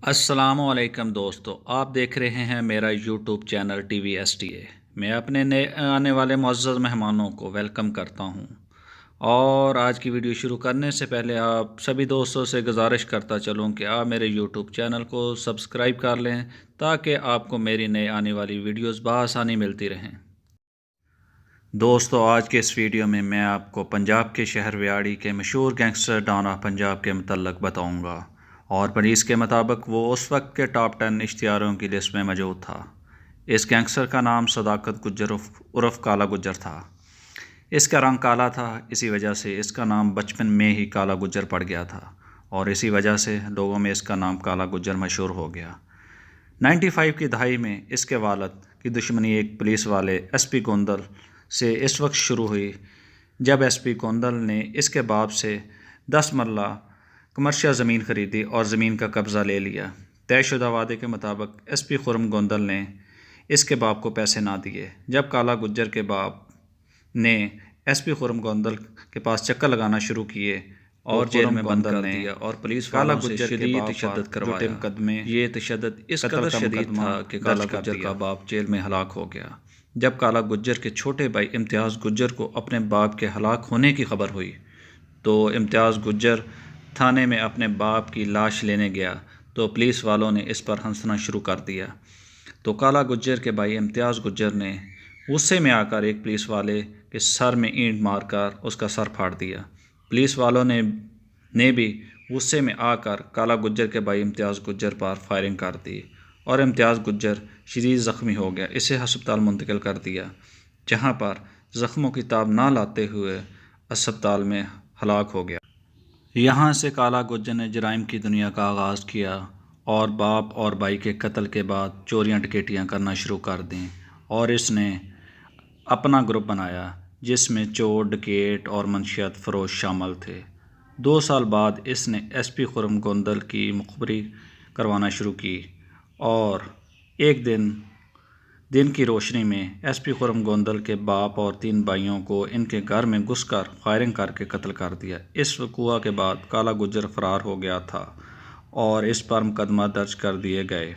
السلام علیکم دوستو، آپ دیکھ رہے ہیں میرا YouTube channel T V S T A. میں اپنے نئے آنے والے معزز مہمانوں کو ویلکم کرتا ہوں، اور آج کی ویڈیو شروع کرنے سے پہلے آپ سبھی دوستوں سے گزارش کرتا چلوں کہ آپ میرے یوٹیوب چینل کو سبسکرائب کر لیں تاکہ آپ کو میری نئے آنے والی ویڈیوز بآسانی ملتی رہیں۔ دوستو، آج کے اس ویڈیو میں آپ کو پنجاب کے شہر ویاڑی کے مشہور گینگسٹر ڈان آف پنجاب کے متعلق بتاؤں گا، اور پولیس کے مطابق وہ اس وقت کے ٹاپ 10 اشتہاروں کی لسٹ میں موجود تھا۔ اس گینگسٹر کا نام صداقت گجر عرف کالا گجر تھا۔ اس کا رنگ کالا تھا، اسی وجہ سے اس کا نام بچپن میں ہی کالا گجر پڑ گیا تھا، اور اسی وجہ سے لوگوں میں اس کا نام کالا گجر مشہور ہو گیا۔ 95 کی دہائی میں اس کے والد کی دشمنی ایک پولیس والے ایس پی گوندل سے اس وقت شروع ہوئی جب ایس پی گوندل نے اس کے باپ سے 10 مرلہ کمرشل زمین خریدی اور زمین کا قبضہ لے لیا۔ طے شدہ وعدے کے مطابق ایس پی خرم گوندل نے اس کے باپ کو پیسے نہ دیے۔ جب کالا گجر کے باپ نے ایس پی خرم گوندل کے پاس چکر لگانا شروع کیے اور جیل میں بند کر دیا، اور پولیس والوں سے شدید تشدد کروایا۔ مقدمے یہ تشدد اس قدر شدید تھا کہ کالا گجر کا باپ جیل میں ہلاک ہو گیا۔ جب کالا گجر کے چھوٹے بھائی امتیاز گجر کو اپنے باپ کے ہلاک ہونے کی خبر ہوئی تو امتیاز گجر تھانے میں اپنے باپ کی لاش لینے گیا تو پولیس والوں نے اس پر ہنسنا شروع کر دیا۔ تو کالا گجر کے بھائی امتیاز گجر نے غصے میں آ کر ایک پولیس والے کے سر میں اینٹ مار کر اس کا سر پھاڑ دیا۔ پولیس والوں نے بھی غصے میں آ کر کالا گجر کے بھائی امتیاز گجر پر فائرنگ کر دی، اور امتیاز گجر شدید زخمی ہو گیا۔ اسے ہسپتال منتقل کر دیا، جہاں پر زخموں کی تاب نہ لاتے ہوئے ہسپتال میں ہلاک ہو گیا۔ یہاں سے کالا گجر نے جرائم کی دنیا کا آغاز کیا، اور باپ اور بھائی کے قتل کے بعد چوریاں ڈکیٹیاں کرنا شروع کر دیں، اور اس نے اپنا گروپ بنایا جس میں چور، ڈکیٹ اور منشیات فروش شامل تھے۔ 2 سال بعد اس نے ایس پی خرم گوندل کی مخبری کروانا شروع کی، اور ایک دن کی روشنی میں ایس پی خرم گوندل کے باپ اور 3 بھائیوں کو ان کے گھر میں گھس کر فائرنگ کر کے قتل کر دیا۔ اس وقوع کے بعد کالا گجر فرار ہو گیا تھا اور اس پر مقدمہ درج کر دیے گئے۔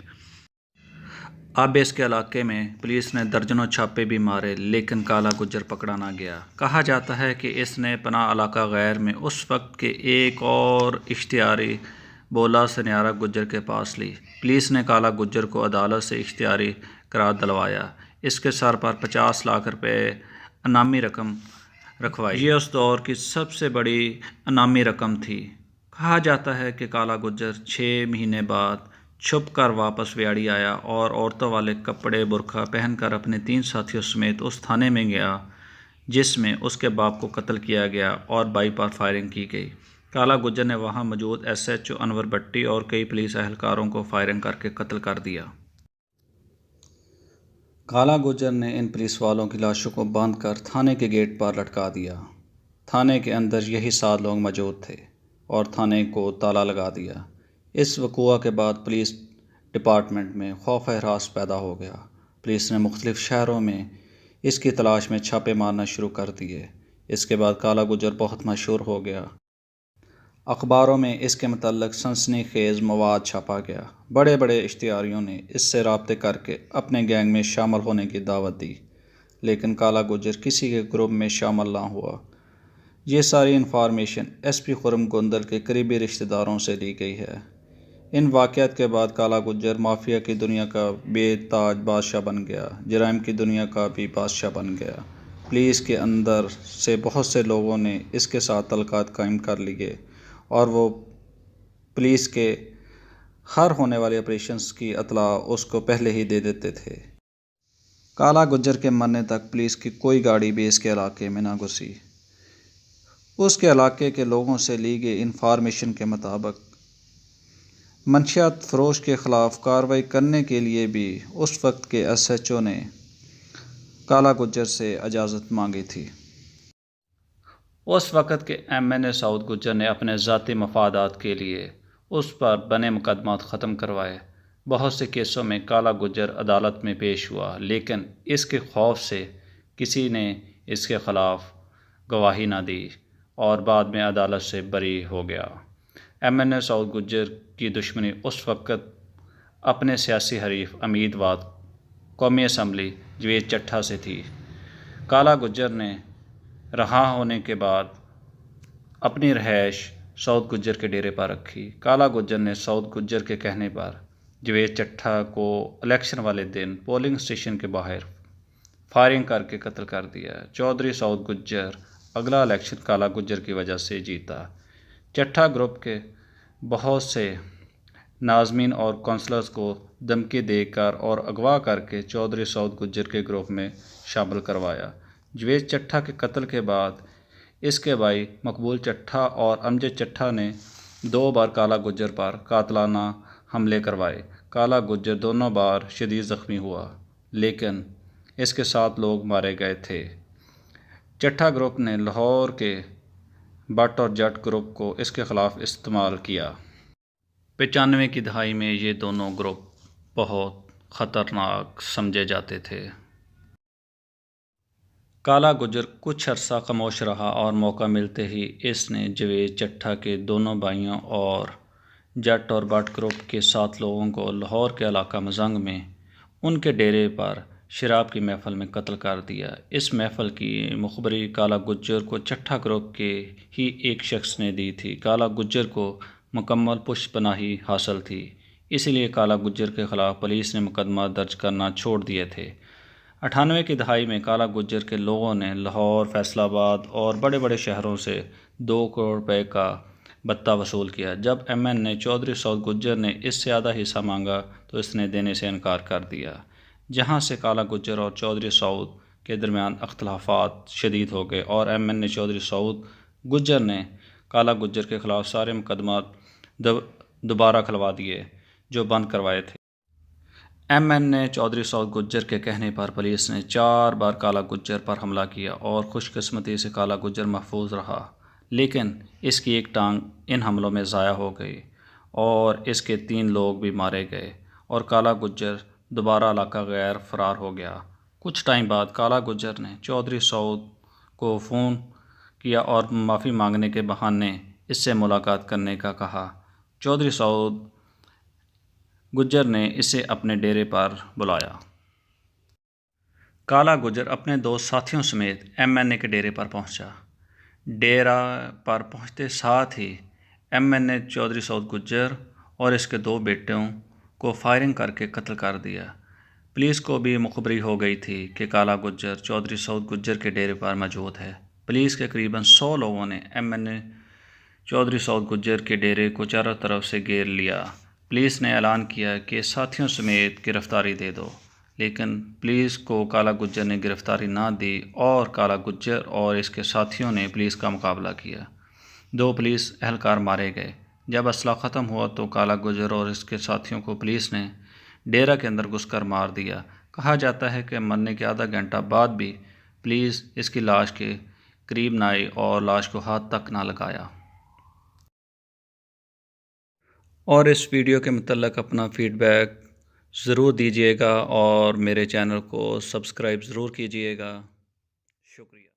اب اس کے علاقے میں پولیس نے درجنوں چھاپے بھی مارے، لیکن کالا گجر پکڑا نہ گیا۔ کہا جاتا ہے کہ اس نے پناہ علاقہ غیر میں اس وقت کے ایک اور اشتہاری بولا سنیارا گجر کے پاس لی۔ پولیس نے کالا گجر کو عدالت سے اشتہاری قرار دلوایا۔ اس کے سر پر 50 لاکھ روپے انعامی رقم رکھوائی۔ یہ اس دور کی سب سے بڑی انعامی رقم تھی۔ کہا جاتا ہے کہ کالا گجر 6 مہینے بعد چھپ کر واپس ویاڑی آیا اور عورتوں والے کپڑے برقع پہن کر اپنے 3 ساتھیوں سمیت اس تھانے میں گیا جس میں اس کے باپ کو قتل کیا گیا اور بھائی پر فائرنگ کی گئی۔ کالا گجر نے وہاں موجود ایس ایچ او انور بٹی اور کئی پولیس اہلکاروں کو فائرنگ کر کے قتل کر دیا۔ کالا گجر نے ان پولیس والوں کی لاشوں کو باندھ کر تھانے کے گیٹ پر لٹکا دیا۔ تھانے کے اندر یہی 7 لوگ موجود تھے، اور تھانے کو تالا لگا دیا۔ اس وقوع کے بعد پولیس ڈپارٹمنٹ میں خوف و ہراس پیدا ہو گیا۔ پولیس نے مختلف شہروں میں اس کی تلاش میں چھاپے مارنا شروع کر دیے۔ اس کے بعد کالا گجر بہت مشہور ہو گیا۔ اخباروں میں اس کے متعلق سنسنی خیز مواد چھاپا گیا۔ بڑے بڑے اشتہاریوں نے اس سے رابطے کر کے اپنے گینگ میں شامل ہونے کی دعوت دی، لیکن کالا گجر کسی کے گروپ میں شامل نہ ہوا۔ یہ ساری انفارمیشن ایس پی خرم گوندل کے قریبی رشتہ داروں سے لی گئی ہے۔ ان واقعات کے بعد کالا گجر مافیا کی دنیا کا بے تاج بادشاہ بن گیا، جرائم کی دنیا کا بھی بادشاہ بن گیا۔ پولیس کے اندر سے بہت سے لوگوں نے اس کے ساتھ تعلقات قائم کر لیے، اور وہ پولیس کے ہر ہونے والے آپریشنز کی اطلاع اس کو پہلے ہی دے دیتے تھے۔ کالا گجر کے مرنے تک پولیس کی کوئی گاڑی بھی اس کے علاقے میں نہ گھسی۔ اس کے علاقے کے لوگوں سے لی گئی انفارمیشن کے مطابق منشیات فروش کے خلاف کارروائی کرنے کے لیے بھی اس وقت کے ایس ایچ او نے کالا گجر سے اجازت مانگی تھی۔ اس وقت کے ایم این اے سعود گجر نے اپنے ذاتی مفادات کے لیے اس پر بنے مقدمات ختم کروائے۔ بہت سے کیسوں میں کالا گجر عدالت میں پیش ہوا، لیکن اس کے خوف سے کسی نے اس کے خلاف گواہی نہ دی، اور بعد میں عدالت سے بری ہو گیا۔ MNA سعود گجر کی دشمنی اس وقت اپنے سیاسی حریف امید واد قومی اسمبلی جاوید چٹھا سے تھی۔ کالا گجر نے رہا ہونے کے بعد اپنی رہائش سعود گجر کے ڈیرے پر رکھی۔ کالا گجر نے سعود گجر کے کہنے پر جاوید چٹھا کو الیکشن والے دن پولنگ اسٹیشن کے باہر فائرنگ کر کے قتل کر دیا۔ چودھری سعود گجر اگلا الیکشن کالا گجر کی وجہ سے جیتا۔ چٹھا گروپ کے بہت سے ناظمین اور کونسلرز کو دھمکی دے کر اور اغوا کر کے چودھری سعود گجر کے گروپ میں شامل کروایا۔ جاوید چٹھا کے قتل کے بعد اس کے بھائی مقبول چٹھا اور امجد چٹھا نے 2 بار کالا گجر پر قاتلانہ حملے کروائے۔ کالا گجر دونوں بار شدید زخمی ہوا، لیکن اس کے 7 لوگ مارے گئے تھے۔ چٹھا گروپ نے لاہور کے بٹ اور جٹ گروپ کو اس کے خلاف استعمال کیا۔ 95 کی دہائی میں یہ دونوں گروپ بہت خطرناک سمجھے جاتے تھے۔ کالا گجر کچھ عرصہ خاموش رہا اور موقع ملتے ہی اس نے جاوید چٹھا کے دونوں بھائیوں اور جٹ اور بٹ گروپ کے 7 لوگوں کو لاہور کے علاقہ مزنگ میں ان کے ڈیرے پر شراب کی محفل میں قتل کر دیا۔ اس محفل کی مخبری کالا گجر کو چٹھا گروپ کے ہی ایک شخص نے دی تھی۔ کالا گجر کو مکمل پشت پناہی حاصل تھی، اسی لیے کالا گجر کے خلاف پولیس نے مقدمہ درج کرنا چھوڑ دیے تھے۔ 98 کی دہائی میں کالا گجر کے لوگوں نے لاہور، فیصل آباد اور بڑے بڑے شہروں سے 2 کروڑ روپے کا بھتہ وصول کیا۔ جب MNA چودھری سعود گجر نے اس سے آدھا حصہ مانگا تو اس نے دینے سے انکار کر دیا، جہاں سے کالا گجر اور چودھری سعود کے درمیان اختلافات شدید ہو گئے اور MNA چودھری سعود گجر نے کالا گجر کے خلاف سارے مقدمات دوبارہ کھلوا دیے جو بند کروائے تھے۔ MNA چودھری سعود گجر کے کہنے پر پولیس نے 4 بار کالا گجر پر حملہ کیا اور خوش قسمتی سے کالا گجر محفوظ رہا، لیکن اس کی ایک ٹانگ ان حملوں میں ضائع ہو گئی اور اس کے 3 لوگ بھی مارے گئے اور کالا گجر دوبارہ علاقہ غیر فرار ہو گیا۔ کچھ ٹائم بعد کالا گجر نے چودھری سعود کو فون کیا اور معافی مانگنے کے بہانے اس سے ملاقات کرنے کا کہا۔ چودھری سعود گجر نے اسے اپنے ڈیرے پر بلایا۔ کالا گجر اپنے 2 ساتھیوں سمیت MNA کے ڈیرے پر پہنچا۔ ڈیرہ پر پہنچتے ساتھ ہی MNA چودھری سعود گجر اور اس کے 2 بیٹوں کو فائرنگ کر کے قتل کر دیا۔ پولیس کو بھی مخبری ہو گئی تھی کہ کالا گجر چودھری سعود گجر کے ڈیرے پر موجود ہے۔ پولیس کے قریباً 100 لوگوں نے MNA چودھری سعود گجر کے ڈیرے کو چاروں طرف سے گھیر لیا۔ پولیس نے اعلان کیا کہ ساتھیوں سمیت گرفتاری دے دو، لیکن پولیس کو کالا گجر نے گرفتاری نہ دی اور کالا گجر اور اس کے ساتھیوں نے پولیس کا مقابلہ کیا۔ 2 پولیس اہلکار مارے گئے۔ جب اسلحہ ختم ہوا تو کالا گجر اور اس کے ساتھیوں کو پولیس نے ڈیرہ کے اندر گھس کر مار دیا۔ کہا جاتا ہے کہ مرنے کے آدھا گھنٹہ بعد بھی پولیس اس کی لاش کے قریب نہ آئی اور لاش کو ہاتھ تک نہ لگایا۔ اور اس ویڈیو کے متعلق اپنا فیڈ بیک ضرور دیجیے گا اور میرے چینل کو سبسکرائب ضرور کیجیے گا۔ شکریہ۔